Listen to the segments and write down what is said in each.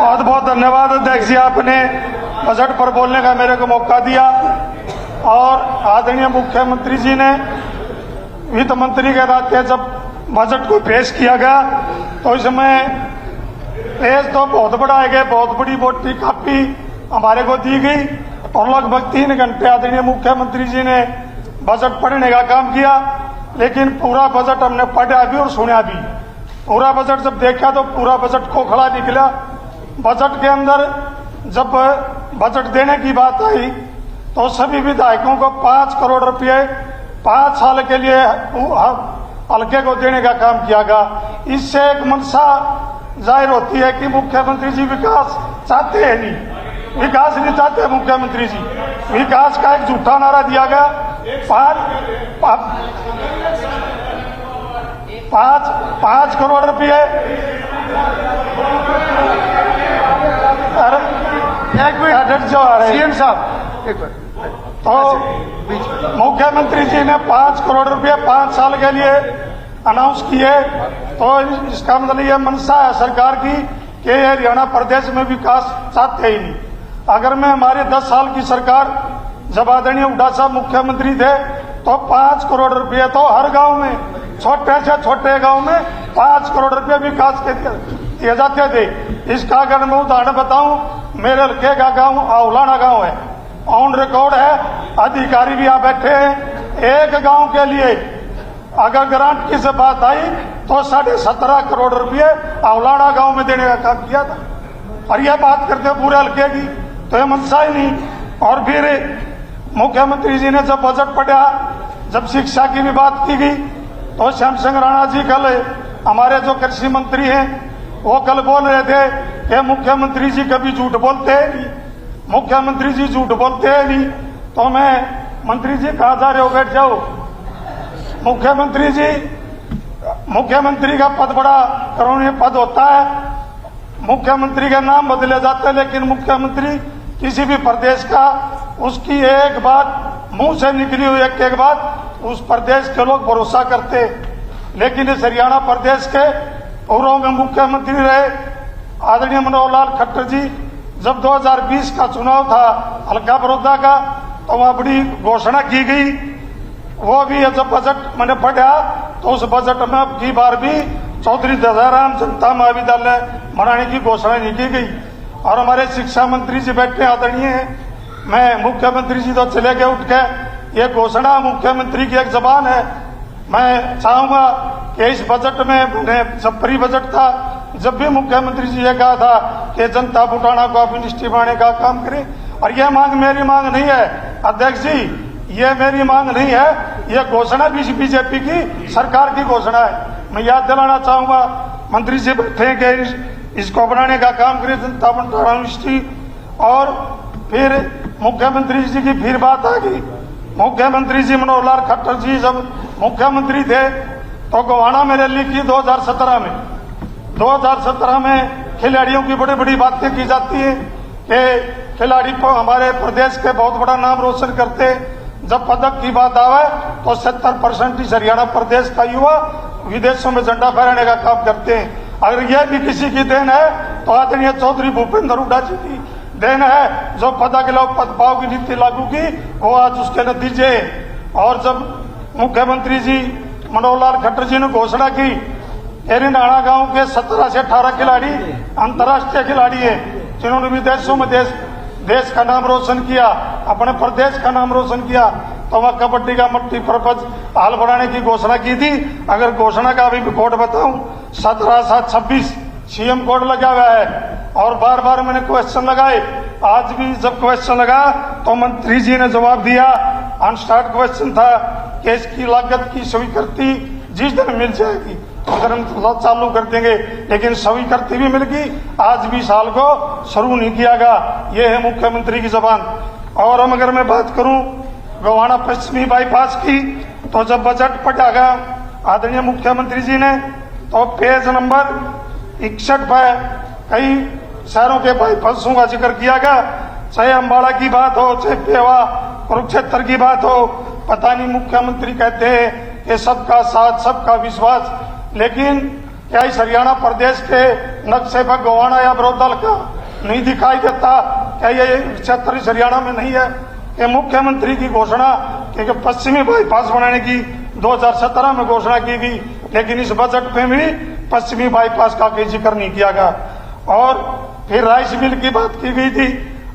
बहुत बहुत धन्यवाद अध्यक्ष जी, आपने बजट पर बोलने का मेरे को मौका दिया। और आदरणीय मुख्यमंत्री जी ने वित्त मंत्री के नाते जब बजट को पेश किया गया तो इसमें पेश तो बहुत बड़ा है, बहुत बड़ी मोटी कापी हमारे को दी गई और लगभग 3 घंटे आदरणीय मुख्यमंत्री जी ने बजट पढ़ने का काम किया। लेकिन पूरा बजट हमने पढ़ा भी और सुना भी। पूरा बजट जब देखा तो पूरा बजट खोखला निकला। बजट के अंदर जब बजट देने की बात आई तो सभी विधायकों को 5 करोड़ रुपए 5 साल के लिए हल्के को देने का काम किया गया। इससे एक मंशा जाहिर होती है कि मुख्यमंत्री जी विकास चाहते हैं नहीं, विकास नहीं चाहते मुख्यमंत्री जी। विकास का एक झूठा नारा दिया गया। 5 करोड़ रुपये। एक मिनट जो आ रहे सीएम साहब, एक मिनट। तो मुख्यमंत्री जी ने 5 करोड़ रुपये 5 साल के लिए अनाउंस किए, तो इसका मतलब ये मंशा है सरकार की कि हरियाणा प्रदेश में विकास चाहते ही नहीं। अगर मैं हमारे 10 साल की सरकार जब आदरणीय हुड्डा साहब मुख्यमंत्री थे तो 5 करोड़ रुपये तो हर गांव में, छोटे से छोटे गांव में 5 करोड़ रुपये विकास के दिए जाते थे। इसका अगर मैं उदाहरण बताऊं, मेरे हल्के का गांव औलाना गांव है, ऑन रिकॉर्ड है, अधिकारी भी यहाँ बैठे हैं। एक गांव के लिए अगर ग्रांट की से बात आई तो 17.5 करोड़ रुपये औलाना गांव में देने का काम किया था। और यह बात करते पूरे हल्के की, तो ये मनसा ही नहीं। और फिर मुख्यमंत्री जी ने जब बजट पढ़ा, जब शिक्षा की भी बात की गई तो श्याम सिंह राणा जी कल हमारे जो कृषि मंत्री हैं वो कल बोल रहे थे कि मुख्यमंत्री जी कभी झूठ बोलते हैं नहीं, मुख्यमंत्री जी झूठ बोलते हैं नहीं। तो मैं मंत्री जी कहाँ जा रहे हो, बैठ जाओ। मुख्यमंत्री का पद बड़ा करोड़ीय पद होता है, मुख्यमंत्री के नाम बदले जाते हैं, लेकिन मुख्यमंत्री किसी भी प्रदेश का उसकी एक बात मुंह से निकली हुई एक बात उस प्रदेश के लोग भरोसा करते। लेकिन इस हरियाणा प्रदेश के पूर्व में मुख्यमंत्री रहे आदरणीय मनोहर लाल खट्टर जी, जब 2020 का चुनाव था हल्का बड़ौदा का, तो वहां बड़ी घोषणा की गई। वो भी जब बजट मैंने पढ़ा तो उस बजट में अब की बार भी चौधरी दयाराम जनता महाविद्यालय बनाने की घोषणा नहीं की गई। और हमारे शिक्षा मंत्री जी बैठे आदरणीय हैं, मैं मुख्यमंत्री जी तो चले गए उठ के, ये घोषणा मुख्यमंत्री की एक जबान है। मैं चाहूंगा कि इस बजट में मैंने जब प्री बजट था, जब भी मुख्यमंत्री जी ये कहा था कि जनता बुटाना को आप यूनिवर्सिटी बनाने का काम करें। और यह मांग मेरी मांग नहीं है अध्यक्ष जी, ये मेरी मांग नहीं है, ये घोषणा भी बीजेपी की सरकार की घोषणा है। मैं याद दिलाना चाहूंगा, मंत्री जी बैठे हैं कि इसको बनाने का काम करें जनता बुटाना यूनिवर्सिटी। और फिर मुख्यमंत्री जी की फिर बात आ गई। मुख्यमंत्री जी मनोहर लाल खट्टर जी जब मुख्यमंत्री थे तो गोवाना में रैली की 2017 में खिलाड़ियों की बड़ी बड़ी बातें की जाती है कि खिलाड़ी हमारे प्रदेश के बहुत बड़ा नाम रोशन करते। जब पदक की बात आवे तो 70% इस हरियाणा प्रदेश का युवा विदेशों में झंडा फहराने का काम करते हैं। अगर यह भी किसी की देन है तो आदरणीय चौधरी भूपेंद्र हुड्डा जी की देन है, जो पदक लाओ पदभाव की नीति लागू की, वो आज उसके नतीजे। और जब मुख्यमंत्री जी मनोहर लाल खट्टर जी ने घोषणा की, एरिनाड़ा गांव के 17 से 18 खिलाड़ी अंतर्राष्ट्रीय खिलाड़ी हैं जिन्होंने विदेशों में देश का नाम रोशन किया, अपने प्रदेश का नाम रोशन किया, तो वह कबड्डी का मल्टीपर्पज हॉल बनाने की घोषणा की थी। अगर घोषणा का अभी कोड बताऊं, 17/7/26 सीएम कोड लगा हुआ है। और बार बार मैंने क्वेश्चन लगाए, आज भी जब क्वेश्चन लगा तो मंत्री जी ने जवाब दिया, अनस्टार्ट क्वेश्चन था कि इसकी लागत की स्वीकृति जिस दिन मिल जाएगी उधर हम चालू कर देंगे, लेकिन स्वीकृति भी मिल गई, आज भी साल को शुरू नहीं किया गया। ये है मुख्यमंत्री की जबान। और हम अगर मैं बात करूं गोवाना पश्चिमी बाईपास की, तो जब बजट पढ़ा गया आदरणीय मुख्यमंत्री जी ने, तो पेज नंबर 61 पर कई शहरों के बाईपासों का जिक्र किया गया, चाहे अम्बाड़ा की बात हो, चाहे पेवा कुरुक्षेत्र की बात हो। पता नहीं मुख्यमंत्री कहते हैं कि सबका साथ सबका विश्वास, लेकिन क्या इस हरियाणा प्रदेश के नक्शे पर गोवाना या बरोदल का नहीं दिखाई देता? क्या ये क्षेत्र इस हरियाणा में नहीं है? कि मुख्यमंत्री की घोषणा कि पश्चिमी बाईपास बनाने की 2017 में घोषणा की गई, लेकिन इस बजट में भी पश्चिमी बाईपास का कोई जिक्र नहीं किया गया। और फिर राइस मिल की बात की गई थी।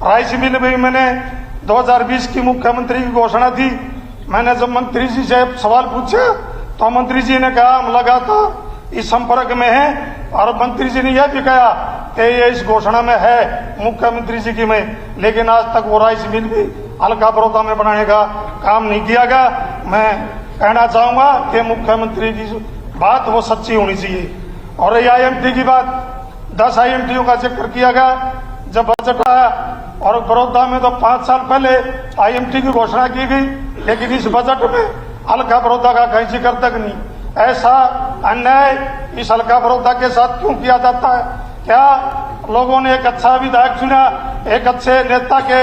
राइस मिल में मैंने 2020 की मुख्यमंत्री की घोषणा थी। मैंने जब मंत्री जी से सवाल पूछा तो मंत्री जी ने कहा हम लगातार इस संपर्क में है, और मंत्री जी ने यह भी कहा कि ये इस घोषणा में है मुख्यमंत्री जी की में, लेकिन आज तक वो राइस मिल भी हल्का बड़ौदा में बनाने का काम नहीं किया गया। मैं कहना चाहूंगा कि मुख्यमंत्री की बात वो सच्ची होनी चाहिए। और ये IMT की बात, 10 IMTओं का जिक्र किया गया जब बजट आया, और बड़ौदा में तो 5 साल पहले IMT की घोषणा की गई, लेकिन इस बजट में हल्का बड़ौदा का कहीं जिक्र तक नहीं। ऐसा अन्याय इस हल्का बड़ौदा के साथ क्यों किया जाता है? क्या लोगों ने एक अच्छा विधायक चुना, एक अच्छे नेता के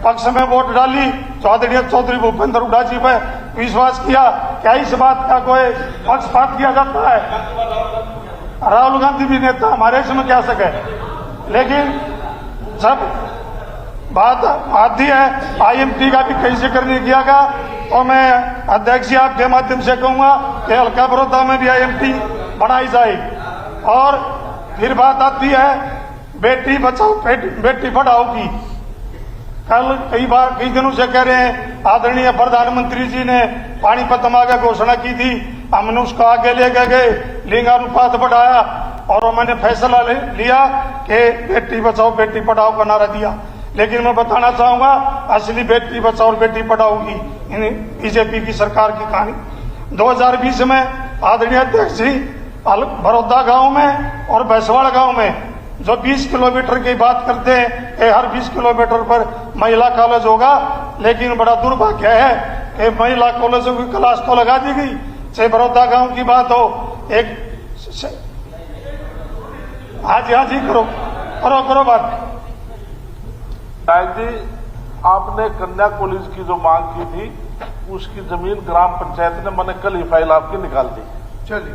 पक्ष में वोट डाली, आदरणीय चौधरी भूपेंद्र हुड्डा जी पर विश्वास किया? क्या इस बात का कोई पक्षपात किया जाता है? राहुल गांधी भी नेता हमारे इसमें क्या सके, लेकिन जब बात आती है IMT का भी कहीं जिक्र नहीं किया गया। और मैं अध्यक्ष जी आपके माध्यम से कहूंगा कि हल्का बड़ौदा में भी IMT बनाई जाए। और फिर बात आती है बेटी बचाओ बेटी पढ़ाओ की। कल कई दिनों से कह रहे हैं आदरणीय प्रधानमंत्री जी ने पानीपत में आगे घोषणा की थी, हमने उसको आगे लेके गए, लिंगानुपात बढ़ाया, और मैंने फैसला लिया कि बेटी बचाओ बेटी पढ़ाओ का नारा दिया। लेकिन मैं बताना चाहूंगा असली बेटी बचाओ और बेटी पढ़ाओ की बीजेपी की सरकार की कहानी 2020 में आदरणीय अध्यक्ष जी बड़ौदा गांव में और भैंसवाड़ा गांव में जो 20 किलोमीटर की बात करते हैं कि हर 20 किलोमीटर पर महिला कॉलेज होगा, लेकिन बड़ा दुर्भाग्य है कि महिला कॉलेजों की क्लास तो लगा दी गई। चाहे बड़ौदा गांव की बात हो, एक हाँ जी करो बात। जी, आपने कन्या कॉलेज की जो मांग की थी उसकी जमीन ग्राम पंचायत ने मैंने कल ही फाइल आपकी निकाल दी। चलिए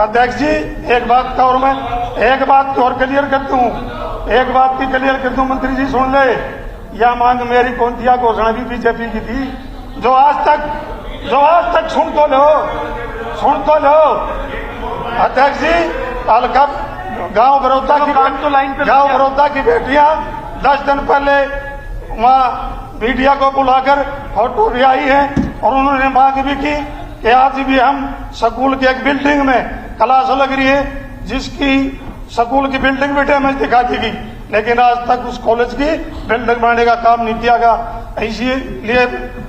अध्यक्ष जी, एक बात की और क्लियर करता हूँ, एक बात की क्लियर करता हूँ। मंत्री जी सुन ले, यह मांग मेरी कौन थी? घोषणा भी बीजेपी की थी, जो आज तक सुन तो लो अध्यक्ष जी। हल्का गांव बड़ौदा की बेटियां 10 दिन पहले वहाँ मीडिया को बुलाकर फोटो भी आई है, और उन्होंने मांग भी की कि आज भी हम स्कूल की एक बिल्डिंग में क्लास लग रही है, जिसकी स्कूल की बिल्डिंग भी डैमेज दिखा दी गई, लेकिन आज तक उस कॉलेज की बिल्डिंग बनाने का काम नहीं किया गया। इसीलिए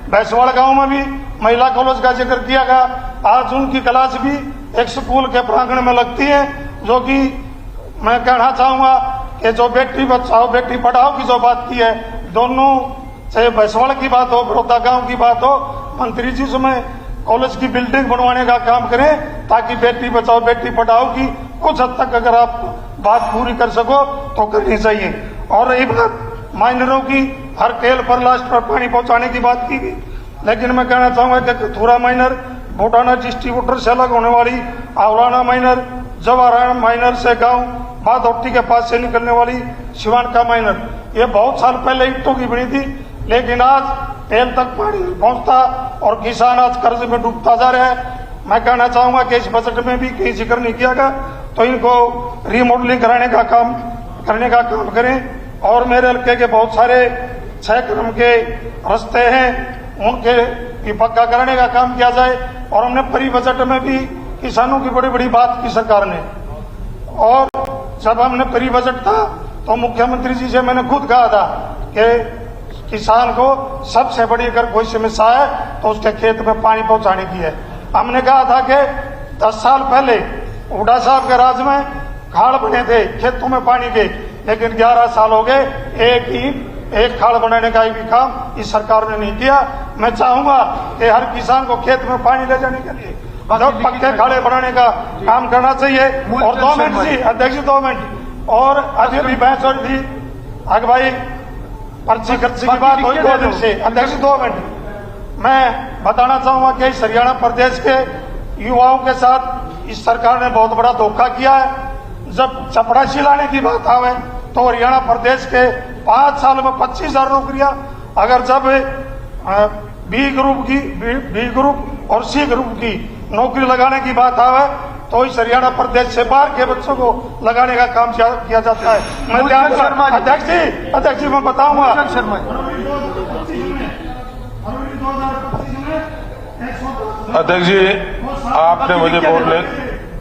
भैंसवाड़ा गांव में भी महिला कॉलेज का जिक्र किया गया। आज उनकी क्लास भी एक स्कूल के प्रांगण में लगती है, जो कि मैं कहना चाहूंगा कि जो बेटी बचाओ बेटी पढ़ाओ की जो बात की है, दोनों चाहे भैंसवाड़ा की बात हो, बड़ौदा गांव की बात हो, मंत्री जी उसमें कॉलेज की बिल्डिंग बनवाने का काम करें, ताकि बेटी बचाओ बेटी पढ़ाओ की कुछ हद तक अगर आप बात पूरी कर सको तो करनी चाहिए। और रही बात माइनरों की, हर खेल पर लास्ट पर पानी पहुंचाने की बात की गई, लेकिन मैं कहना चाहूंगा कि कथूरा माइनर, भूटाना डिस्ट्रीब्यूटर से अलग होने वाली आवलाना माइनर, जवाहर माइनर से गांव बादौटी के पास से निकलने वाली सिवान का माइनर, ये बहुत साल पहले ईंटों की बनी थी, लेकिन आज तेल तक पानी पहुंचता और किसान आज कर्ज में डूबता जा रहा है। मैं कहना चाहूंगा कि इस बजट में भी कहीं जिक्र नहीं किया गया, तो इनको रीमॉडलिंग करने का काम करें। और मेरे हल्के के बहुत सारे 6 क्रम के रास्ते हैं, उनके भी पक्का करने का काम किया जाए। और हमने परी बजट में भी किसानों की बड़ी बड़ी बात की सरकार ने, और जब हमने परी बजट था तो मुख्यमंत्री जी से मैंने खुद कहा था कि किसान को सबसे बड़ी अगर कोई समस्या है तो उसके खेत में पानी पहुंचाने की है। हमने कहा था कि 10 साल पहले हुड्डा साहब के राज में खाड़ बने थे खेतों में पानी के, लेकिन 11 साल हो गए एक खाड़ बनाने का भी काम इस सरकार ने नहीं किया। मैं चाहूंगा कि हर किसान को खेत में पानी ले जाने के लिए पक्के खाड़े बनाने का काम करना चाहिए। और 2 मिनट जी अध्यक्ष, 2 मिनट और अभी भी बहस हो रही थी अग भाई, पर्ची खर्ची की बात हुई 2 दिन से। अध्यक्ष 2 मिनट मैं बताना चाहूंगा कि इस हरियाणा प्रदेश के युवाओं के साथ इस सरकार ने बहुत बड़ा धोखा किया है। जब चपरासी लाने की बात आवे तो हरियाणा प्रदेश के 5 साल में 25,000 नौकरियां, अगर जब बी ग्रुप और सी ग्रुप की नौकरी लगाने की बात आवे तो इस हरियाणा प्रदेश से बाहर के बच्चों को लगाने का काम किया जाता है। मैं अध्यक्ष जी मैं बताऊंगा, अध्यक्ष जी आपने मुझे बोलने